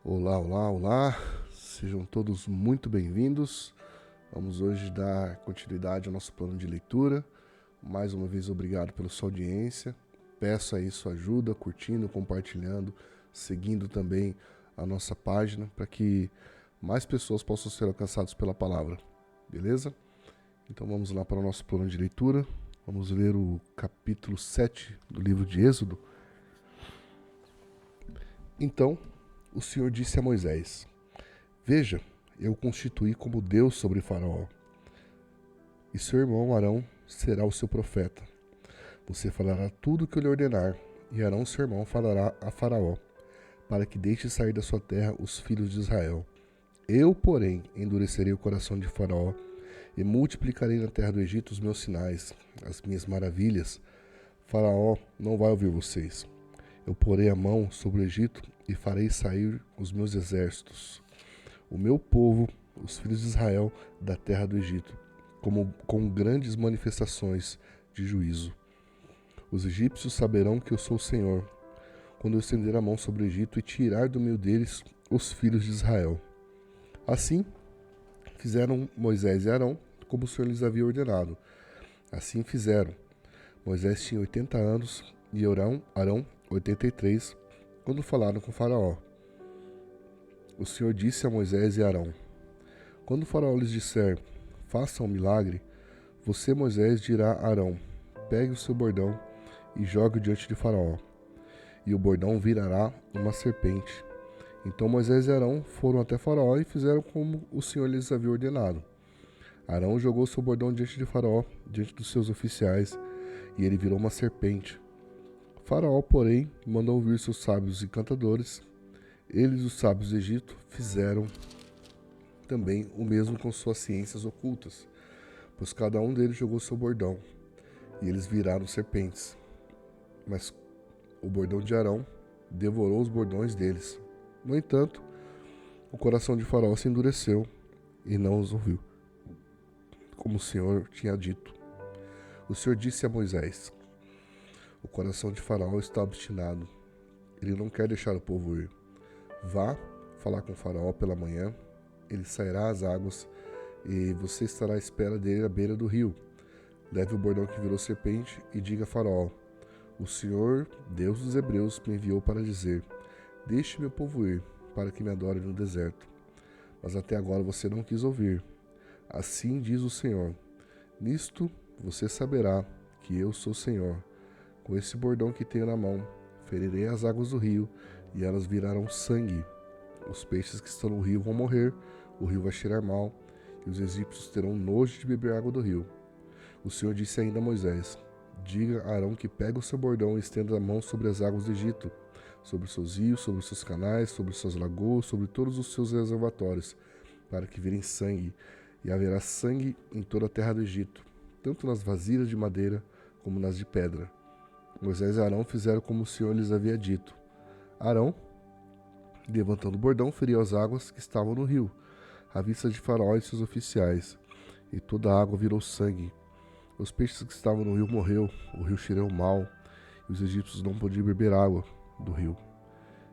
Olá, olá, olá, sejam todos muito bem-vindos. Vamos hoje dar continuidade ao nosso plano de leitura. Mais uma vez, obrigado pela sua audiência. Peço aí sua ajuda, curtindo, compartilhando, seguindo também a nossa página para que mais pessoas possam ser alcançadas pela palavra, beleza? Então vamos lá para o nosso plano de leitura. Vamos ler o capítulo 7 do livro de Êxodo. Então, o Senhor disse a Moisés: Veja, eu o constituí como Deus sobre Faraó, e seu irmão Arão será o seu profeta. Você falará tudo o que eu lhe ordenar, e Arão, seu irmão, falará a Faraó, para que deixe sair da sua terra os filhos de Israel. Eu, porém, endurecerei o coração de Faraó, e multiplicarei na terra do Egito os meus sinais, as minhas maravilhas. Faraó não vai ouvir vocês. Eu porei a mão sobre o Egito e farei sair os meus exércitos, o meu povo, os filhos de Israel, da terra do Egito, com grandes manifestações de juízo. Os egípcios saberão que eu sou o Senhor, quando eu estender a mão sobre o Egito e tirar do meio deles os filhos de Israel. Assim fizeram Moisés e Arão, como o Senhor lhes havia ordenado. Assim fizeram. Moisés tinha 80 anos e Arão 83, quando falaram com Faraó. O Senhor disse a Moisés e Arão: Quando Faraó lhes disser, faça um milagre, você, Moisés, dirá a Arão: pegue o seu bordão e jogue-o diante de Faraó, e o bordão virará uma serpente. Então Moisés e Arão foram até Faraó e fizeram como o Senhor lhes havia ordenado. Arão jogou seu bordão diante de Faraó, diante dos seus oficiais, e ele virou uma serpente. Faraó, porém, mandou ouvir seus sábios e cantadores. Eles, os sábios do Egito, fizeram também o mesmo com suas ciências ocultas, pois cada um deles jogou seu bordão, e eles viraram serpentes. Mas o bordão de Arão devorou os bordões deles. No entanto, o coração de Faraó se endureceu e não os ouviu, como o Senhor tinha dito. O Senhor disse a Moisés: O coração de Faraó está obstinado. Ele não quer deixar o povo ir. Vá falar com Faraó pela manhã. Ele sairá às águas e você estará à espera dele à beira do rio. Leve o bordão que virou serpente e diga a Faraó: O Senhor, Deus dos Hebreus, me enviou para dizer: Deixe meu povo ir, para que me adore no deserto. Mas até agora você não quis ouvir. Assim diz o Senhor: Nisto você saberá que eu sou o Senhor. Com esse bordão que tenho na mão, ferirei as águas do rio, e elas virarão sangue. Os peixes que estão no rio vão morrer, o rio vai cheirar mal, e os egípcios terão nojo de beber água do rio. O Senhor disse ainda a Moisés: Diga a Arão que pegue o seu bordão e estenda a mão sobre as águas do Egito, sobre os seus rios, sobre os seus canais, sobre as suas lagoas, sobre todos os seus reservatórios, para que virem sangue, e haverá sangue em toda a terra do Egito, tanto nas vasilhas de madeira como nas de pedra. Moisés e Arão fizeram como o Senhor lhes havia dito. Arão, levantando o bordão, feriu as águas que estavam no rio, à vista de Faraó e seus oficiais, e toda a água virou sangue. Os peixes que estavam no rio morreu, o rio cheirou mal, e os egípcios não podiam beber água do rio.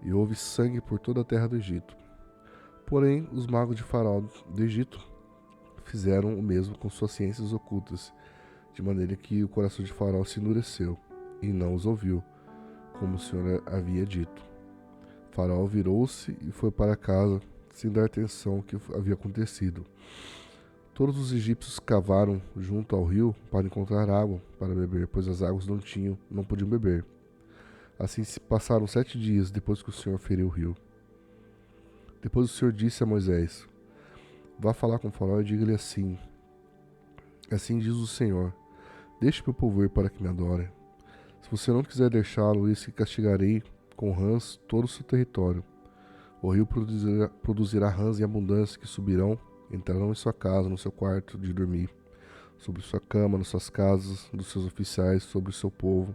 E houve sangue por toda a terra do Egito. Porém, os magos de Faraó do Egito fizeram o mesmo com suas ciências ocultas, de maneira que o coração de Faraó se endureceu e não os ouviu, como o Senhor havia dito. Faraó virou-se e foi para casa, sem dar atenção ao que havia acontecido. Todos os egípcios cavaram junto ao rio para encontrar água para beber, pois as águas não podiam beber. Assim se passaram 7 dias depois que o Senhor feriu o rio. Depois o Senhor disse a Moisés: Vá falar com Faraó e diga-lhe assim: Assim diz o Senhor: Deixe meu povo ir para que me adore. Se você não quiser deixá-lo, eis que castigarei com rãs todo o seu território. O rio produzirá rãs em abundância que subirão, entrarão em sua casa, no seu quarto de dormir, sobre sua cama, nas suas casas, dos seus oficiais, sobre o seu povo,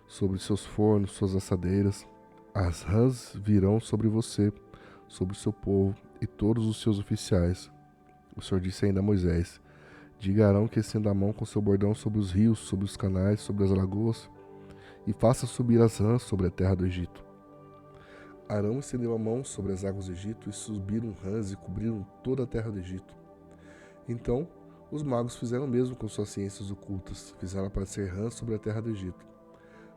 sobre seus fornos, suas assadeiras. As rãs virão sobre você, sobre o seu povo e todos os seus oficiais. O Senhor disse ainda a Moisés: Diga a Arão que estenda a mão com seu bordão sobre os rios, sobre os canais, sobre as lagoas, e faça subir as rãs sobre a terra do Egito. Arão estendeu a mão sobre as águas do Egito, e subiram rãs e cobriram toda a terra do Egito. Então, os magos fizeram o mesmo com suas ciências ocultas, fizeram aparecer rãs sobre a terra do Egito.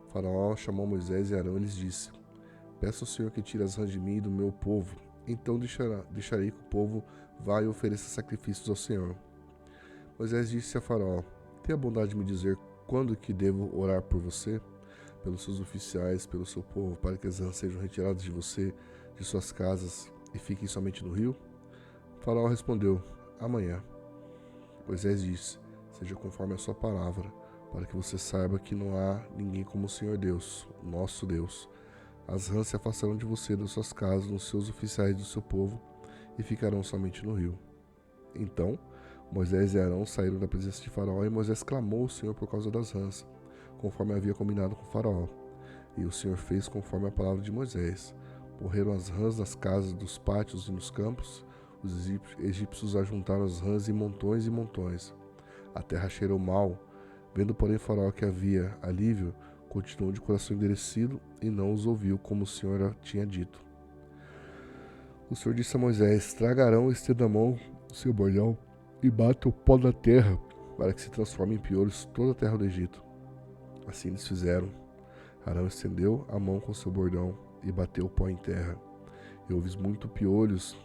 Faraó chamou Moisés e Arão e lhes disse: Peço ao Senhor que tire as rãs de mim e do meu povo, então deixarei que o povo vá e ofereça sacrifícios ao Senhor. Moisés disse a Faraó: Tenha a bondade de me dizer quando que devo orar por você, pelos seus oficiais, pelo seu povo, para que as rãs sejam retiradas de você, de suas casas, e fiquem somente no rio? Faraó respondeu: Amanhã. Moisés disse: Seja conforme a sua palavra, para que você saiba que não há ninguém como o Senhor Deus, nosso Deus. As rãs se afastarão de você, das suas casas, dos seus oficiais e do seu povo, e ficarão somente no rio. Então, Moisés e Arão saíram da presença de Faraó, e Moisés clamou ao Senhor por causa das rãs, conforme havia combinado com Faraó. E o Senhor fez conforme a palavra de Moisés. Morreram as rãs nas casas, dos pátios e nos campos. Os egípcios ajuntaram as rãs em montões e montões. A terra cheirou mal. Vendo, porém, Faraó que havia alívio, continuou de coração endurecido e não os ouviu, como o Senhor tinha dito. O Senhor disse a Moisés: Traga Arão e estenda a mão do seu bordão e bata o pó da terra, para que se transforme em piolhos toda a terra do Egito. Assim eles fizeram. Arão estendeu a mão com seu bordão e bateu o pó em terra. E houve muito piolhos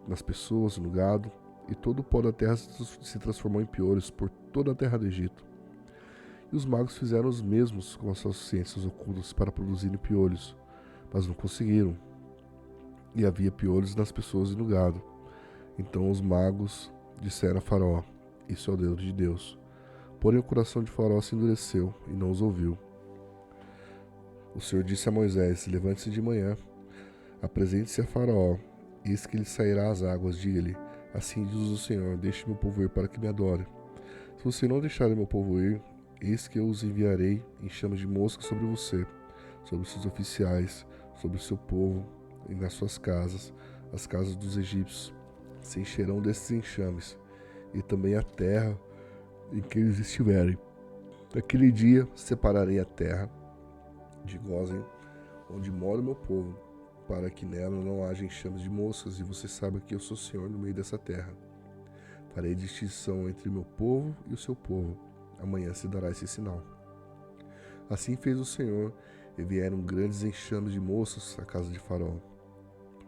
nas pessoas, no gado, e todo o pó da terra se transformou em piolhos por toda a terra do Egito. E os magos fizeram os mesmos com as suas ciências ocultas para produzirem piolhos, mas não conseguiram. E havia piolhos nas pessoas e no gado. Então os magos disseram a Faraó: Isso é o dedo de Deus. Porém o coração de Faraó se endureceu e não os ouviu. O Senhor disse a Moisés: Levante-se de manhã, apresente-se a Faraó, eis que ele sairá às águas, diga-lhe: Assim diz o Senhor, deixe meu povo ir para que me adore. Se você não deixar meu povo ir, eis que eu os enviarei em chamas de mosca sobre você, sobre os seus oficiais, sobre o seu povo e nas suas casas, as casas dos egípcios se encherão desses enxames, e também a terra em que eles estiverem. Naquele dia separarei a terra de Gósen, onde mora o meu povo, para que nela não haja enxames de moscas, e você saiba que eu sou Senhor no meio dessa terra. Farei distinção entre o meu povo e o seu povo. Amanhã se dará esse sinal. Assim fez o Senhor, e vieram grandes enxames de moscas à casa de Faraó,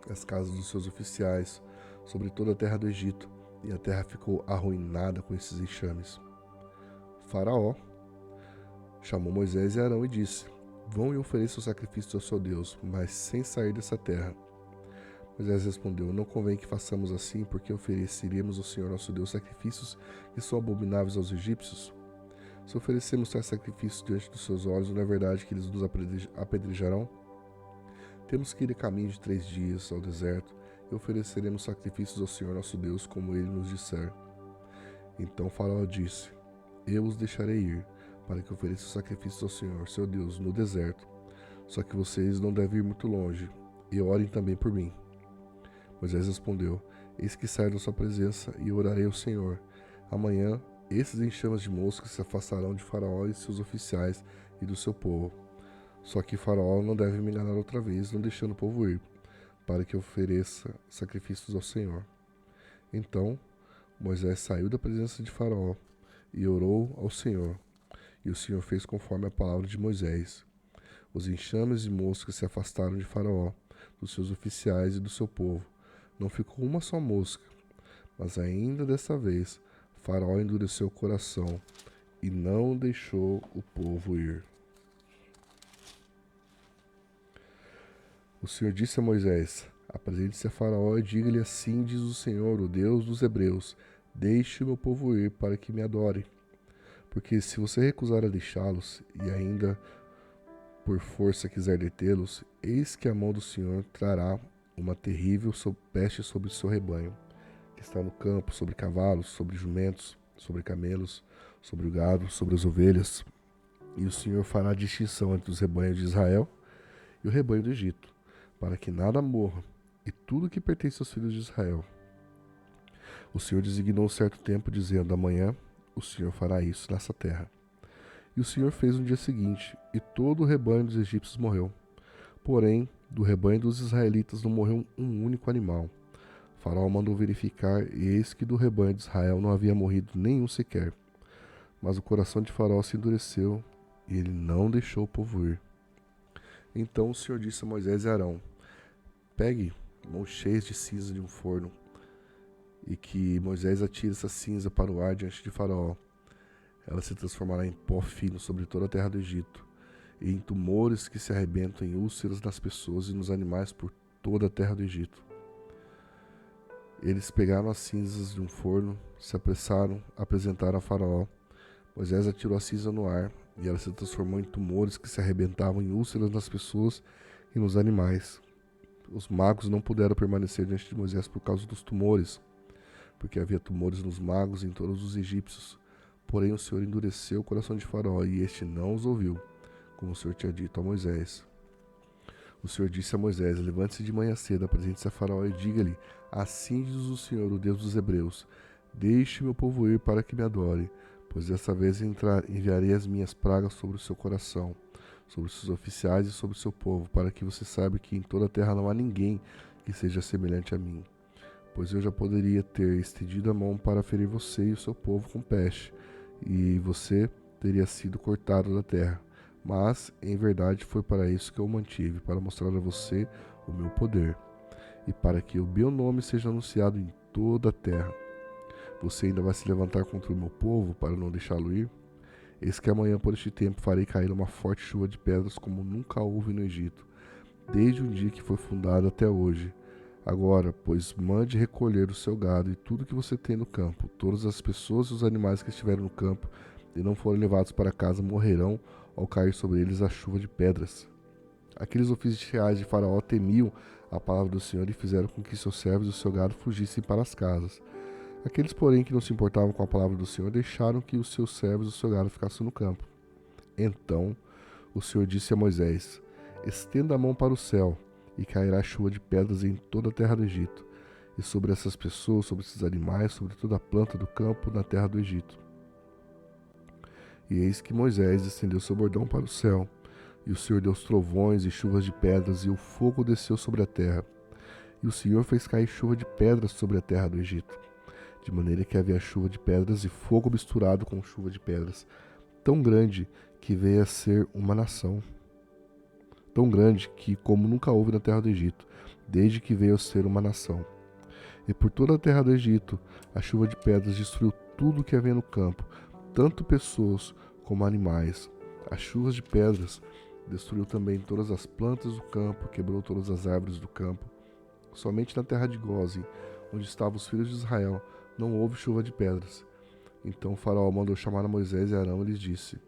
as casas dos seus oficiais, sobre toda a terra do Egito, e a terra ficou arruinada com esses enxames. Faraó chamou Moisés e Arão e disse: Vão e ofereçam sacrifícios ao seu Deus, mas sem sair dessa terra. Moisés respondeu: Não convém que façamos assim, porque ofereceríamos ao Senhor nosso Deus sacrifícios que são abomináveis aos egípcios. Se oferecemos tais sacrifícios diante dos seus olhos, não é verdade que eles nos apedrejarão? Temos que ir a caminho de 3 dias ao deserto, e ofereceremos sacrifícios ao Senhor nosso Deus, como ele nos disser. Então Faraó disse: Eu os deixarei ir, para que ofereçam sacrifícios ao Senhor, seu Deus, no deserto. Só que vocês não devem ir muito longe, e orem também por mim. Moisés respondeu: Eis que saio da sua presença, e orarei ao Senhor. Amanhã, esses enxames de moscas se afastarão de Faraó e seus oficiais e do seu povo. Só que Faraó não deve me enganar outra vez, não deixando o povo ir, para que ofereça sacrifícios ao Senhor. Então Moisés saiu da presença de Faraó e orou ao Senhor. E o Senhor fez conforme a palavra de Moisés. Os enxames de moscas se afastaram de Faraó, dos seus oficiais e do seu povo. Não ficou uma só mosca. Mas ainda desta vez, Faraó endureceu o coração e não deixou o povo ir. O Senhor disse a Moisés: Apresente-se a Faraó e diga-lhe: Assim diz o Senhor, o Deus dos Hebreus: Deixe o meu povo ir para que me adore. Porque se você recusar a deixá-los e ainda por força quiser detê-los, eis que a mão do Senhor trará uma terrível peste sobre o seu rebanho, que está no campo, sobre cavalos, sobre jumentos, sobre camelos, sobre o gado, sobre as ovelhas. E o Senhor fará distinção entre os rebanhos de Israel e o rebanho do Egito, para que nada morra, e tudo que pertence aos filhos de Israel. O Senhor designou um certo tempo, dizendo: Amanhã o Senhor fará isso nessa terra. E o Senhor fez no dia seguinte, e todo o rebanho dos egípcios morreu. Porém, Do rebanho dos israelitas não morreu um único animal. Faraó mandou verificar, e eis que do rebanho de Israel não havia morrido nenhum sequer. Mas o coração de Faraó se endureceu, e ele não deixou o povo ir. Então o Senhor disse a Moisés e Arão: pegue mãos cheias de cinza de um forno, e que Moisés atire essa cinza para o ar diante de Faraó. Ela se transformará em pó fino sobre toda a terra do Egito, e em tumores que se arrebentam em úlceras nas pessoas e nos animais por toda a terra do Egito. Eles pegaram as cinzas de um forno, se apressaram, apresentaram a Faraó. Moisés atirou a cinza no ar, e ela se transformou em tumores que se arrebentavam em úlceras nas pessoas e nos animais. Os magos não puderam permanecer diante de Moisés por causa dos tumores, porque havia tumores nos magos e em todos os egípcios. Porém o Senhor endureceu o coração de Faraó, e este não os ouviu, como o Senhor tinha dito a Moisés. O Senhor disse a Moisés: levante-se de manhã cedo, apresente-se a Faraó e diga-lhe: assim diz o Senhor, o Deus dos Hebreus: deixe meu povo ir para que me adore, pois desta vez enviarei as minhas pragas sobre o seu coração, sobre os seus oficiais e sobre o seu povo, para que você saiba que em toda a terra não há ninguém que seja semelhante a mim. Pois eu já poderia ter estendido a mão para ferir você e o seu povo com peste, e você teria sido cortado da terra. Mas, em verdade, foi para isso que eu o mantive, para mostrar a você o meu poder, e para que o meu nome seja anunciado em toda a terra. Você ainda vai se levantar contra o meu povo, para não deixá-lo ir? Eis que amanhã, por este tempo, farei cair uma forte chuva de pedras como nunca houve no Egito, desde o dia que foi fundado até hoje. Agora, pois, mande recolher o seu gado e tudo que você tem no campo. Todas as pessoas e os animais que estiverem no campo e não forem levados para casa morrerão ao cair sobre eles a chuva de pedras. Aqueles oficiais de Faraó temiam a palavra do Senhor e fizeram com que seus servos e o seu gado fugissem para as casas. Aqueles, porém, que não se importavam com a palavra do Senhor, deixaram que os seus servos e o seu gado ficassem no campo. Então o Senhor disse a Moisés: estenda a mão para o céu, e cairá chuva de pedras em toda a terra do Egito, e sobre essas pessoas, sobre esses animais, sobre toda a planta do campo na terra do Egito. E eis que Moisés estendeu seu bordão para o céu, e o Senhor deu trovões e chuvas de pedras, e o fogo desceu sobre a terra. E o Senhor fez cair chuva de pedras sobre a terra do Egito, de maneira que havia chuva de pedras e fogo misturado com chuva de pedras, tão grande que veio a ser uma nação. Tão grande que como nunca houve na terra do Egito, desde que veio a ser uma nação. E por toda a terra do Egito, a chuva de pedras destruiu tudo o que havia no campo, tanto pessoas como animais. As chuvas de pedras destruiu também todas as plantas do campo, quebrou todas as árvores do campo. Somente na terra de Gósen, onde estavam os filhos de Israel, não houve chuva de pedras. Então o faraó mandou chamar a Moisés e Arão e lhes disse: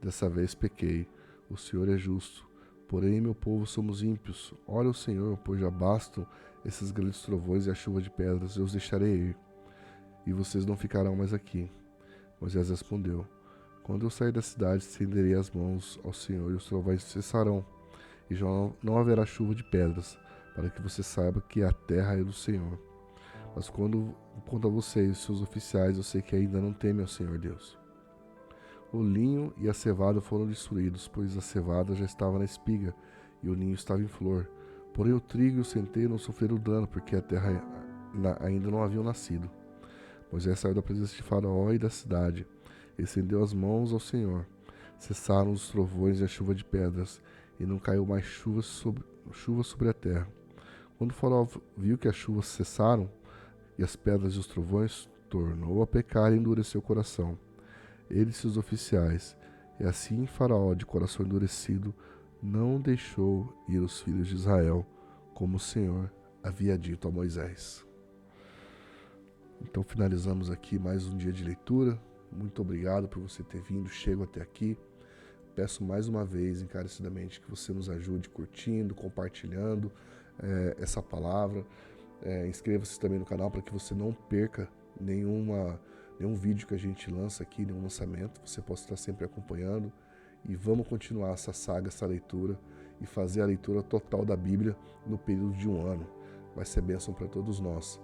dessa vez pequei, o Senhor é justo, porém meu povo somos ímpios. Ora o Senhor, pois já bastam esses grandes trovões e a chuva de pedras, eu os deixarei ir, e vocês não ficarão mais aqui. Moisés respondeu: quando eu sair da cidade, estenderei as mãos ao Senhor, e os trovões cessarão, e já não haverá chuva de pedras, para que você saiba que a terra é do Senhor. Mas quanto a você e os seus oficiais, eu sei que ainda não temem ao Senhor Deus. O linho e a cevada foram destruídos, pois a cevada já estava na espiga, e o ninho estava em flor. Porém o trigo e o centeio não sofreram dano, porque a terra ainda não haviam nascido. Moisés saiu da presença de Faraó e da cidade, e estendeu as mãos ao Senhor. Cessaram os trovões e a chuva de pedras, e não caiu mais chuva sobre a terra. Quando o Faraó viu que as chuvas cessaram, e as pedras e os trovões, tornou a pecar e endureceu o coração, ele e seus oficiais. E assim Faraó, de coração endurecido, não deixou ir os filhos de Israel, como o Senhor havia dito a Moisés. Então finalizamos aqui mais um dia de leitura. Muito obrigado por você ter vindo, chego até aqui. Peço mais uma vez, encarecidamente, que você nos ajude curtindo, compartilhando essa palavra. Inscreva-se também no canal para que você não perca nenhum vídeo que a gente lança aqui, nenhum lançamento. Você possa estar sempre acompanhando. E vamos continuar essa saga, essa leitura, e fazer a leitura total da Bíblia no período de um ano. Vai ser bênção para todos nós.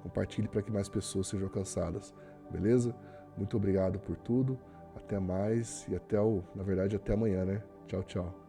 Compartilhe para que mais pessoas sejam alcançadas, beleza? Muito obrigado por tudo, até mais e até amanhã, né? Tchau, tchau.